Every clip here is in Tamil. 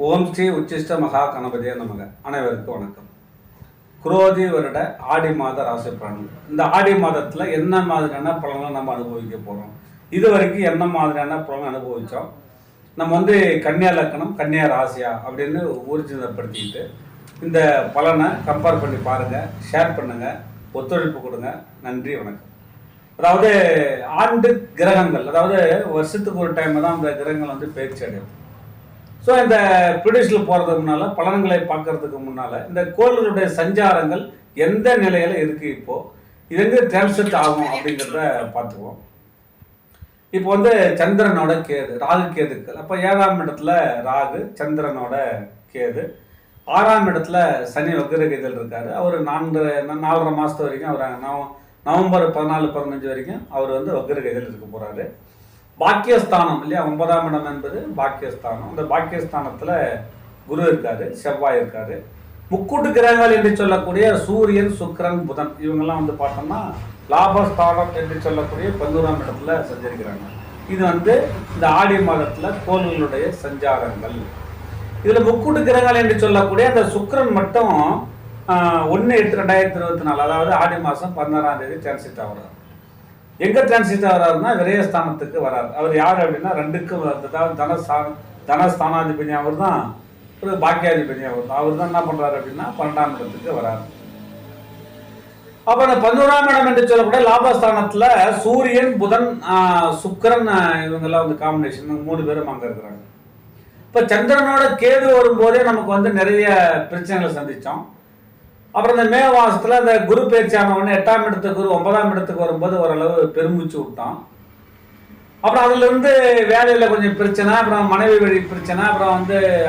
ஓம் ஸ்ரீ உச்சிஷ்ட மகா கணபதியே நமக. அனைவருக்கும் வணக்கம். குரோதி வருட ஆடி மாத ராசி பலன்கள். இந்த ஆடி மாதத்தில் என்ன மாதிரியான பலன்களை நம்ம அனுபவிக்க போகிறோம், இது வரைக்கும் என்ன மாதிரியான பலன்கள் அனுபவித்தோம், நம்ம கன்னியா லக்கணம் கன்னியா ராசியா அப்படின்னு ஊர்ஜிதப்படுத்திக்கிட்டு இந்த பலனை கம்பேர் பண்ணி பாருங்கள், ஷேர் பண்ணுங்கள், ஒத்துழைப்பு கொடுங்க. நன்றி, வணக்கம். அதாவது ஆண்டு கிரகங்கள், அதாவது வருஷத்துக்கு ஒரு டைம் தான் அந்த கிரகங்கள் பயிற்சி அடையும். ஸோ இந்த ப்ரிடிஷனில் போகிறதுக்கு முன்னால், பலன்களை பார்க்கறதுக்கு முன்னால் இந்த கோள்களுடைய சஞ்சாரங்கள் எந்த நிலையில் இருக்குது, இப்போது இது எங்கே டிரான்ஸ்ஃபர் ஆகும் அப்படிங்கிறத பார்த்துக்குவோம். இப்போ சந்திரனோட கேது, ராகு கேதுக்கள். அப்போ 7ஆம் இடத்துல ராகு, சந்திரனோட கேது. 6ஆம் இடத்துல சனி வக்ரகதியில் இருக்கார். அவர் 4.5 மாதத்து வரைக்கும், அவர் நவம்பர் 14-15 வரைக்கும் அவர் வக்ரகதியில் இருக்க போகிறாரு. பாக்கியஸ்தானம் இல்லையா, 9ஆம் இடம் என்பது பாக்கியஸ்தானம். அந்த பாக்கியஸ்தானத்தில் குரு இருக்காரு, செவ்வாய் இருக்காரு. முக்கூட்டு கிரகங்கள் என்று சொல்லக்கூடிய சூரியன், சுக்கிரன், புதன், இவங்கெல்லாம் பார்த்தோம்னா லாபஸ்தானம் என்று சொல்லக்கூடிய 11ஆம் இடத்துல சஞ்சரிக்கிறாங்க. இது இந்த ஆடி மாதத்தில் கோள்களுடைய சஞ்சாரங்கள். இதில் முக்கூட்டு கிரகங்கள் என்று சொல்லக்கூடிய அந்த சுக்கிரன் மட்டும் 1/8/2024, அதாவது ஆடி மாதம் 16ஆம் தேதி டிரான்சிட் ஆகிறார். எங்கே டிரான்சிட் ஆகிறாருன்னா விரயஸ்தானத்துக்கு வராரு. அவர் யார் அப்படின்னா 2க்கும், அதாவது தனஸ்தானாதிபதி அவர் தான், ஒரு பாக்கியாதிபதி அவர் தான். அவர் தான் என்ன பண்ணுறாரு அப்படின்னா 12ஆம் இடத்துக்கு வராரு. அப்போ அந்த 11ஆம் இடம் என்று சொல்லக்கூடிய லாபஸ்தானத்தில் சூரியன், புதன், சுக்கிரன், இவங்கெல்லாம் காம்பினேஷன், 3 பேரும் அங்கே இருக்கிறாங்க. இப்போ சந்திரனோட கேது வரும்போதே நமக்கு நிறைய பிரச்சனைகளை சந்தித்தோம். அப்புறம் இந்த மே மாதத்தில் அந்த குரு பயிற்சியான உடனே 8ஆம் இடத்துக்கு குரு 9ஆம் இடத்துக்கு வரும்போது ஓரளவு பெருமூச்சு விட்டோம். அப்புறம் அதுலேருந்து வேலையில் கொஞ்சம் பிரச்சனை, அப்புறம் மனைவி வழி பிரச்சனை, அப்புறம்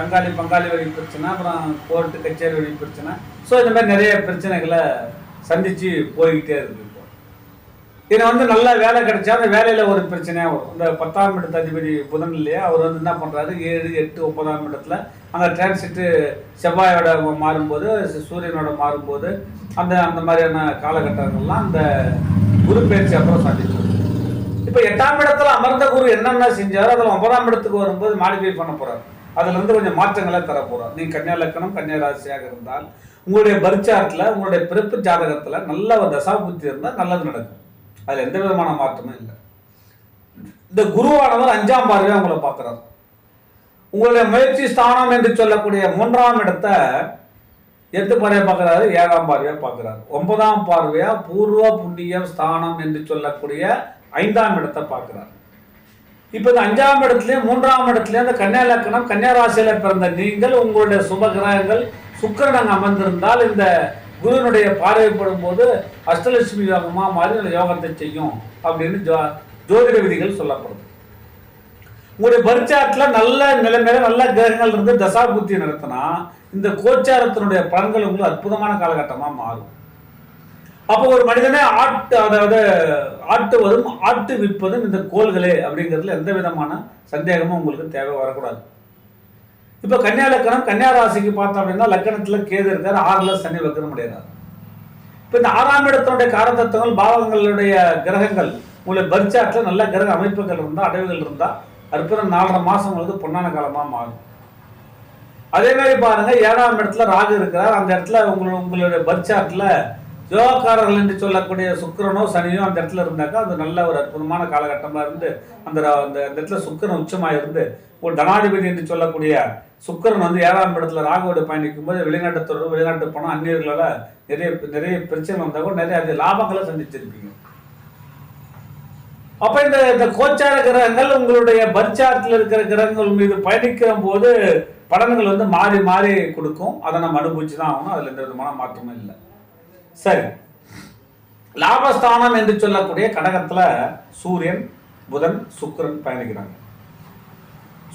அங்காளி பங்காளி வழி பிரச்சனை, அப்புறம் கோர்ட்டு கச்சேரி வழி பிரச்சனை. ஸோ இந்த மாதிரி நிறைய பிரச்சனைகளை சந்தித்து போய்கிட்டே இருக்கு. இப்போ இது நல்ல வேலை கிடைச்சா அந்த வேலையில் ஒரு பிரச்சனையாக வரும். இந்த 10ஆம் இடத்து அதிபதி புதன் இல்லையா, அவர் என்ன பண்ணுறாரு, 7, 8, 9ஆம் இடத்துல அங்கே டிரான்சிட்டு செவ்வாயோட மாறும்போது, சூரியனோட மாறும்போது, அந்த மாதிரியான காலகட்டங்கள்லாம் அந்த குரு பயிற்சி அப்புறம் சந்திச்சோம். இப்போ 8ஆம் இடத்துல அமர்ந்த குரு என்னென்ன செஞ்சாரோ அதில் 9ஆம் இடத்துக்கு வரும்போது மாடிஃபை பண்ண போகிறார். அதுலேருந்து கொஞ்சம் மாற்றங்களை தர போகிறார். நீங்கள் கன்னியா லக்கணம் கன்னியா ராசியாக இருந்தால் உங்களுடைய பர்ச்சார்ட்டில், உங்களுடைய பிறப்பு ஜாதகத்தில் நல்ல ஒரு தசாபுத்தி இருந்தால் நல்லது நடக்கும். அதில் எந்த விதமான மாற்றமும் இல்லை. இந்த குருவானவர் 5ஆம் பார்வையாக உங்களை பார்க்குறார். உங்களுடைய முயற்சி ஸ்தானம் என்று சொல்லக்கூடிய 3ஆம் இடத்தை எத்து பார்வையை பார்க்குறாரு, 7ஆம் பார்வையாக பார்க்குறாரு. 9ஆம் பார்வையாக பூர்வ புண்ணிய ஸ்தானம் என்று சொல்லக்கூடிய 5ஆம் இடத்தை பார்க்குறாரு. இப்போ இந்த 5ஆம் இடத்துலையும் 3ஆம் இடத்துலையும் அந்த கன்னியா லக்கணம் கன்னியா ராசியில் பிறந்த நீங்கள், உங்களுடைய சுப கிரகங்கள் சுக்கிரன் அமர்ந்திருந்தால் இந்த குருவினுடைய பார்வைப்படும் போது அஷ்டலட்சுமி யோகமாக மாறி யோகத்தை செய்யும் அப்படின்னு ஜோதிட விதிகள் சொல்லப்படுது. உங்களுடைய பரிச்சாரத்தில் நல்ல நிலைமையில நல்ல கிரகங்கள் இருந்து தசாபுத்தி நடத்தினா இந்த கோச்சாரத்தினுடைய பலன்கள் உங்களுக்கு அற்புதமான காலகட்டமாக மாறும். அப்போ ஒரு மனிதனே அதாவது ஆட்டுவதும் ஆட்டு விற்பதும் இந்த கோள்களே அப்படிங்கிறதுல எந்த விதமான சந்தேகமும் உங்களுக்கு தேவை வரக்கூடாது. இப்போ கன்னியா லக்கணம் கன்னியா ராசிக்கு பார்த்தோம் அப்படின்னா லக்கணத்தில் கேது இருக்கார், 6ல் சனி வக்ரம் அடைகிறார். இப்போ இந்த 6ஆம் இடத்தினுடைய காரதத்துவங்கள், பாவங்களுடைய கிரகங்கள் உங்களுடைய பர்ச்சார்ட்டில் நல்ல கிரக அமைப்புகள் இருந்தால், அடைவுகள் இருந்தால் அற்புதம் 4.5 மாதம் உங்களுக்கு பொன்னான காலமாக மாறும். அதே மாதிரி பாருங்க, 7ஆம் இடத்துல ராகு இருக்கிறார். அந்த இடத்துல உங்களுடைய பர்ச்சார்ட்டில் யோகக்காரர்கள் என்று சொல்லக்கூடிய சுக்கிரனோ சனியோ அந்த இடத்துல இருந்தாக்கா அது நல்ல ஒரு அற்புதமான காலகட்டமாக இருந்து அந்த இடத்துல சுக்கிரன் உச்சமாக இருந்து ஒரு தனாதிபதி என்று சொல்லக்கூடிய சுக்கிரன் 7ஆம் இடத்துல ராகுவோட பயணிக்கும் போது வெளிநாட்டு தொடர்பு, வெளிநாட்டு பணம், அந்நியர்களால் நிறைய பிரச்சனை வந்தால் கூட நிறைய அது லாபங்களை சந்திச்சிருப்பீங்க. அப்போ இந்த கோச்சார கிரகங்கள் உங்களுடைய பர்ச்சார்ட்டில் இருக்கிற கிரகங்கள் மீது பயணிக்கிற போது பலன்கள் மாறி மாறி கொடுக்கும். அதை நம்ம அனுபவிச்சு தான் ஆகணும். அதில் எந்த விதமான மாற்றமும் இல்லை. சரி, லாபஸ்தானம் என்று சொல்லக்கூடிய கடகத்தில் சூரியன், புதன், சுக்கிரன் பயணிக்கிறாங்க.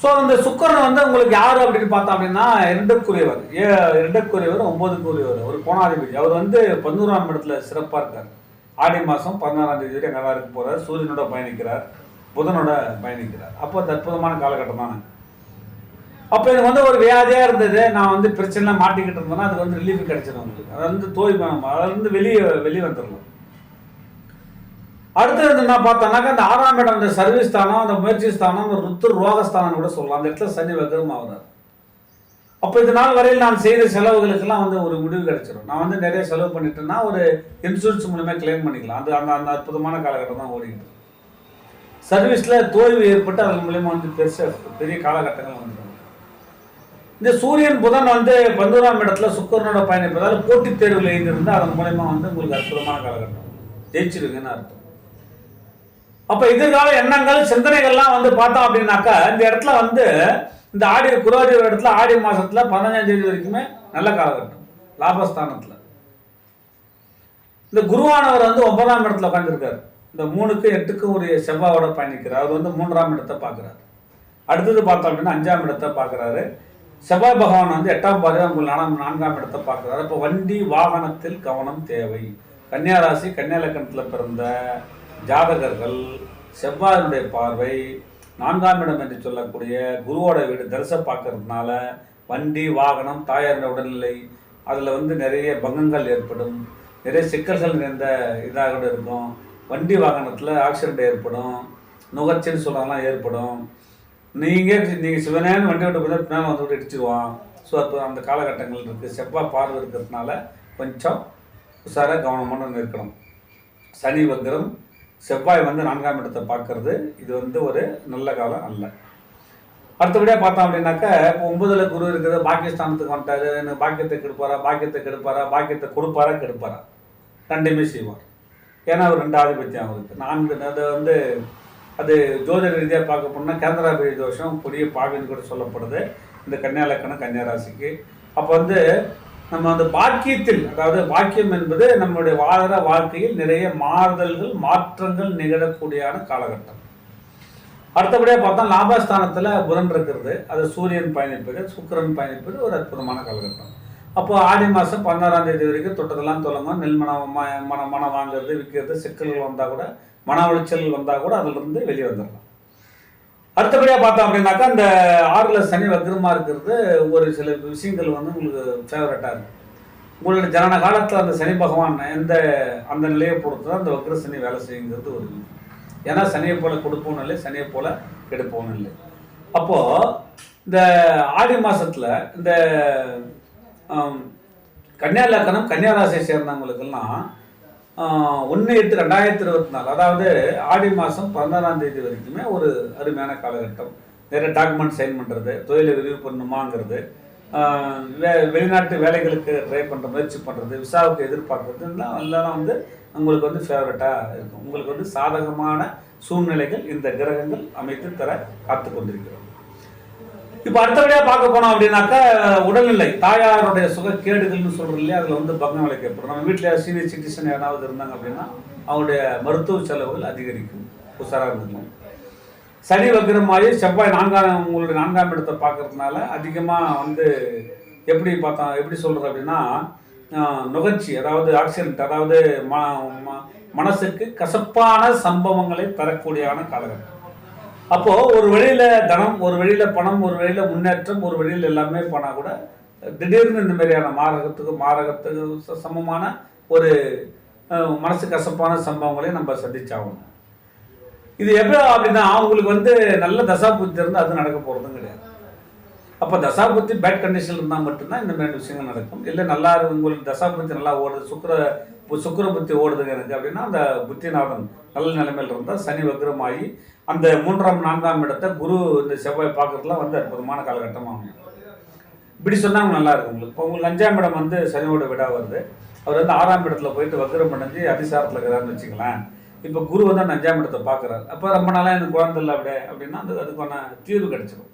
ஸோ இந்த சுக்கிரன் உங்களுக்கு யார் அப்படின்னு பார்த்தோம் அப்படின்னா 2க்குரியவர், 2க்குரியவர், 9க்குரியவர், ஒரு கோணாதிபதி. அவர் 11ஆம் இடத்துல சிறப்பாக இருக்கார். ஆடி மாதம் 16ஆம் தேதி வரை அங்கே தான் இருக்க போகிறார். சூரியனோட பயணிக்கிறார், புதனோட பயணிக்கிறார். அப்போ அது அற்புதமான காலகட்டம் தானே. அப்போ எனக்கு ஒரு வியாதியாக இருந்தது, நான் பிரச்சனை மாட்டிக்கிட்டு இருந்தேன்னா அது ரிலீஃப் கிடைச்சிடும் உங்களுக்கு. அது வெளியே வந்துடலாம். அடுத்தது என்ன பார்த்தோம்னாக்கா அந்த 6ஆம் இடம், அந்த சர்வீஸ் ஸ்தானம், அந்த முயற்சி ஸ்தானம், ருத்து ரோகஸ்தானம் கூட சொல்லலாம். அந்த இடத்துல சனி வக்ரம் ஆகுறாரு. அப்போ இது நாள் வரையில் நான் செய்த செலவுகளுக்கெல்லாம் வந்து ஒரு முடிவு கிடைச்சிடும். நான் வந்து நிறைய செலவு பண்ணிட்டேன்னா ஒரு இன்சூரன்ஸ் மூலமே கிளைம் பண்ணிக்கலாம். அந்த அந்த அந்த அற்புதமான காலகட்டம் தான் ஓடிக்கிட்டு. சர்வீஸில் தோல்வி ஏற்பட்டு அதன் மூலயமா வந்து பெரிய காலகட்டங்கள் வந்துடும். இந்த சூரியன் புதன் வந்து 11ஆம் இடத்துல சுக்கிரனோட பயணிப்பதால் போட்டித் தேர்வில் எழுந்திருந்தால் அதன் மூலயமா வந்து உங்களுக்கு அற்புதமான காலகட்டம், ஜெயிச்சிருங்கன்னு அர்த்தம். அப்போ எதிர்கால எண்ணங்கள் சிந்தனைகள்லாம் வந்து பார்த்தோம் அப்படின்னாக்கா இந்த இடத்துல வந்து இந்த குரோதி இடத்துல ஆடி மாசத்துல 15ஆம் தேதி வரைக்குமே நல்ல காலகட்டம், லாபஸ்தானத்துல. இந்த குருவானவர் வந்து 9ஆம் இடத்துல உட்காந்துருக்காரு. இந்த 3க்கு 8க்கு ஒரு செவ்வாயோட பயணிக்கிறார். அவர் வந்து 3ஆம் இடத்தை பார்க்குறாரு. அடுத்தது பார்த்தோம் அப்படின்னா 5ஆம் இடத்தை பார்க்குறாரு. செவ்வாய் பகவான் வந்து 8ஆம் பார்வை உங்கள் 4ஆம் இடத்தை பார்க்குறாரு. இப்போ வண்டி வாகனத்தில் கவனம் தேவை. கன்னியா ராசி கன்னியா லக்னத்தில் பிறந்த ஜாதகர்கள் செவ்வாயினுடைய பார்வை 4ஆம் இடம் என்று சொல்லக்கூடிய குருவோட வீடு தரிச பார்க்கறதுனால வண்டி வாகனம் தாயாரின் உடல்நிலை அதில் வந்து நிறைய பங்கங்கள் ஏற்படும், நிறைய சிக்கல்கள் நிறைந்த இதாக கூட இருக்கும். வண்டி வாகனத்தில் ஆக்சிடென்ட் ஏற்படும், நுகர்ச்சின்னு சொல்கிறதெல்லாம் ஏற்படும். நீங்கள் சிவனேன்னு வண்டி விட்டு போய் பின்னால் வந்து விட்டு இடிச்சிடுவான். ஸோ அப்போ அந்த காலகட்டங்கள் இருக்குது. செவ்வாய் பார்வை இருக்கிறதுனால கொஞ்சம் உஷாராக கவனமான இருக்கணும். சனி வக்ரம், செவ்வாய் வந்து 4ஆம் இடத்தை பார்க்கறது இது வந்து ஒரு நல்ல காலம் அல்ல. அடுத்தபடியாக பார்த்தோம் அப்படின்னாக்கா இப்போ 9ல் குரு இருக்குது, பாக்கியஸ்தானத்துக்கு வந்துட்டாரு. பாக்கியத்தை பாக்கியத்தை கொடுப்பாரா ரெண்டுமே செய்வார். ஏன்னா அவர் 2 ஆதிபத்தியம் அவருக்கு 4. அது வந்து அது ஜோதிட ரீதியாக பார்க்க போனால் கேந்திராபதி தோஷம் புதிய பாவின்னு கூட சொல்லப்படுது இந்த கன்னியா லக்னம் கன்னியா ராசிக்கு. அப்போ வந்து நம்ம அந்த பாக்கியத்தில், அதாவது பாக்கியம் என்பது நம்மளுடைய வாழ்க்கையில் நிறைய மாறுதல்கள் மாற்றங்கள் நிகழக்கூடியான காலகட்டம். அடுத்தபடியாக பார்த்தா லாபஸ்தானத்தில் புதன் இருக்கிறது, அது சூரியன் பயணிப்பது, சுக்கிரன் பயணிப்பது ஒரு அற்புதமான காலகட்டம். அப்போ ஆடி மாதம் 16ஆம் தேதி வரைக்கும் தொட்டதெல்லாம் தொடங்கும். நெல் மனம் வாங்குறது விற்கிறது, சிக்கல்கள் வந்தால் கூட மன உளைச்சல் வந்தால் கூட அதிலிருந்து வெளியே வந்துடலாம். அடுத்தபடியாக பார்த்தோம் அப்படின்னாக்கா இந்த 6ல் சனி வக்ரமாக இருக்கிறது ஒரு சில விஷயங்கள் வந்து உங்களுக்கு ஃபேவரட்டாக இருக்கும். உங்களோட ஜனன காலத்தில் அந்த சனி பகவான் அந்த நிலையை பொறுத்து தான் அந்த வக்ர சனி வேலை செய்யுங்கிறது ஒரு. ஏன்னா சனியை போல கொடுப்போன்னு இல்லை, சனியை போல கெடுப்போன்னு இல்லை. அப்போது இந்த ஆடி மாதத்தில் இந்த கன்னியா லக்னம் கன்னியா ராசியை சேர்ந்தவங்களுக்கெல்லாம் 1/8/2024 அதாவது ஆடி மாதம் 16ஆம் தேதி வரைக்குமே ஒரு அருமையான காலகட்டம். நிறைய டாக்குமெண்ட் சைன் பண்ணுறது, தொழிலை விரிவு பண்ணணுமாங்கிறது, வெளிநாட்டு வேலைகளுக்கு ட்ரை பண்ணுற முயற்சி பண்ணுறது, விசாவுக்கு எதிர்பார்க்குறது எல்லாம் வந்து உங்களுக்கு வந்து ஃபேவரட்டாக இருக்கும். உங்களுக்கு வந்து சாதகமான சூழ்நிலைகள் இந்த கிரகங்கள் அமைத்து தர காத்து கொண்டிருக்கிறோம். இப்போ அடுத்தபடியாக பார்க்க போனோம் அப்படின்னாக்கா உடல்நிலை, தாயாருடைய சுகக்கேடுகள்னு சொல்கிறோம் இல்லையா, அதில் வந்து பங்கம் விளைக்கப்படும். நம்ம வீட்டில் சீனியர் சிட்டிசன் யாராவது இருந்தாங்க அப்படின்னா அவங்களுடைய மருத்துவ செலவுகள் அதிகரிக்கும், உஷாராக இருந்துக்கணும். சனி வக்ரமாயி செவ்வாய் உங்களுடைய 4ஆம் இடத்தை பார்க்கறதுனால அதிகமாக வந்து எப்படி சொல்கிறது அப்படின்னா நுகர்ச்சி, அதாவது ஆக்சிடென்ட், அதாவது மனசுக்கு கசப்பான சம்பவங்களை தரக்கூடியான காலகட்டம். அப்போது ஒரு வழியில் தனம், ஒரு வழியில் பணம், ஒரு வழியில் முன்னேற்றம், ஒரு வழியில் எல்லாமே போனால் கூட திடீர்னு இந்த மாதிரியான மாரகத்துக்கு சமமான ஒரு மனசு கசப்பான சம்பவங்களையும் நம்ம சந்திச்சாகணும். இது எப்போ அப்படின்னா அவங்களுக்கு வந்து நல்ல தசாபுத்தி இருந்தால் அது நடக்க போகிறதும் கிடையாது. அப்போ தசாபுத்தி பேட் கண்டிஷன் இருந்தால் மட்டும்தான் இந்த மாதிரி விஷயங்கள் நடக்கும். இல்லை நல்லா உங்களுக்கு தசாபுத்தி நல்லா ஓடுது, சுக்கிர புத்தி ஓடுதுங்க எனக்கு அப்படின்னா அந்த புத்திநாதன் நல்ல நிலைமையில் இருந்தால் சனி வக்ரமாகி அந்த 3ஆம் 4ஆம் இடத்தை குரு இந்த செவ்வாய் பார்க்கறதுலாம் வந்து அற்புதமான காலகட்டமாக. இப்படி சொன்னாங்க நல்லா இருக்கும் உங்களுக்கு. இப்போ உங்களுக்கு 5ஆம் இடம் வந்து சனியோட விடா வருது. அவர் வந்து 6ஆம் இடத்துல போயிட்டு வக்ரம் அடைஞ்சு அதிசாரத்தில் இருக்கிறாருன்னு வச்சுக்கலாம். இப்போ குரு வந்து அந்த 5ஆம் இடத்தை பார்க்குறாரு. அப்போ ரொம்ப நாளாக எனக்கு குழந்தை இல்லை அப்படின்னா அதுக்கான தீர்வு கிடைச்சிடும்.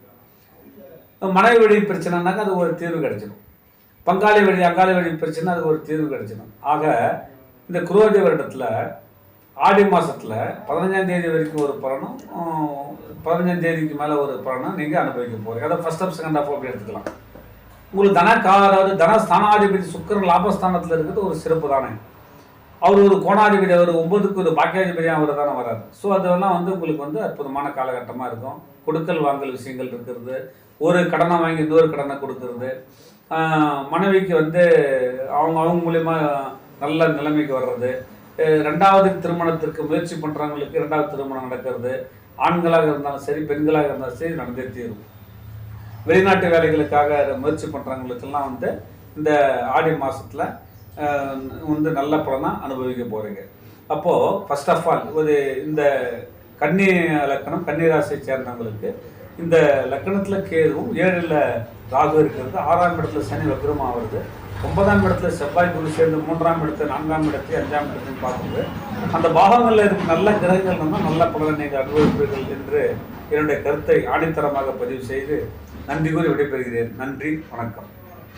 மனைவி வழி பிரச்சனைனாக்கா அது ஒரு தீர்வு கிடைச்சிடும். அங்காளி வழி பிரச்சனை அதுக்கு ஒரு தீர்வு கிடைச்சிடும். ஆக இந்த குரோதி வருடத்தில் ஆடி மாதத்தில் 15ஆம் தேதி வரைக்கும் ஒரு பலனும் 15ஆம் தேதிக்கு மேலே ஒரு பலனும் நீங்கள் அனுபவிக்க போகிறீங்க. அதை ஃபர்ஸ்ட் ஆஃப் செகண்ட் ஆஃப் அப்படி எடுத்துக்கலாம். உங்களுக்கு அதாவது தனஸ்தானாதிபதி சுக்கிரன் லாபஸ்தானத்தில் இருக்கிறது ஒரு சிறப்பு தானே. அவர் ஒரு கோணாதிபதி, அவர் 9க்கு ஒரு பாக்கியாதிபதியாக அவர் தானே வராது. ஸோ அதெல்லாம் வந்து உங்களுக்கு வந்து அற்புதமான காலகட்டமாக இருக்கும். கொடுக்கல் வாங்கல் விஷயங்கள் இருக்கிறது, ஒரு கடனை வாங்கி இன்னொரு கடனை கொடுக்கறது, மனைவிக்கு வந்து அவங்க மூலிமா நல்ல நிலைமைக்கு வர்றது, 2வது திருமணத்திற்கு முயற்சி பண்ணுறவங்களுக்கு 2வது திருமணம் நடக்கிறது, ஆண்களாக இருந்தாலும் சரி பெண்களாக இருந்தாலும் சரி நடந்தே தீரும். வெளிநாட்டு வேலைகளுக்காக முயற்சி பண்ணுறவங்களுக்கெல்லாம் வந்து இந்த ஆடி மாதத்தில் வந்து நல்ல பலனாக அனுபவிக்க போகிறீங்க. அப்போது ஃபர்ஸ்ட் ஆஃப் ஆல் இந்த கன்னி லக்கணம், கன்னி ராசியை சேர்ந்தவங்களுக்கு இந்த லக்கணத்தில் கேதுவும் 7ல் ராகு இருக்கிறது, 6ஆம் இடத்துல சனி வக்ரமாக வருது, 9ஆம் இடத்துல செவ்வாய் குரு சேர்ந்து 3ஆம் இடத்துல 4ஆம் இடத்துல 5ஆம் இடத்தையும் பார்க்கும்போது அந்த பாகங்களில் இருக்க நல்ல கிரகங்கள் வந்து நல்ல பலனை நீங்கள் அனுபவிப்பீர்கள் என்று என்னுடைய கருத்தை ஆணித்தரமாக பதிவு செய்து நன்றி கூறி விடைபெறுகிறேன். நன்றி, வணக்கம்.